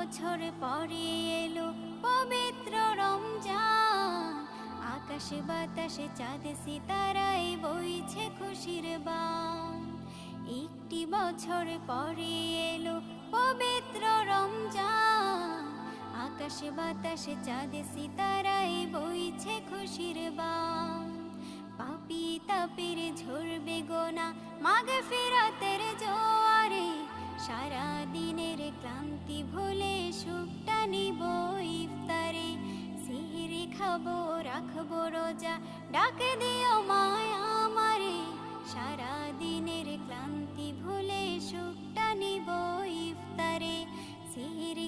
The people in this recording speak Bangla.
বছর পরে এলো পবিত্র রমজান, আকাশে বাতাসে চাঁদ সিতারায় বইছে খুশির বান। একটি বছর পরে এলো পবিত্র রমজান, আকাশে বাতাসে চাঁদ সিতারায় বইছে খুশির বান। পাপী তাপের ঝরবে গোনা মাগফিরাতের জোয়ারে, সারা দিনের ক্লান্তি ভুলে সুখটা নিব ইফতারে। সিহরি খাবো রাখবো রোজা, ডাক দিও মায় আমারে, সারা দিনের ক্লান্তি ভুলে সুখটা নিব ইফতারে। সিহরি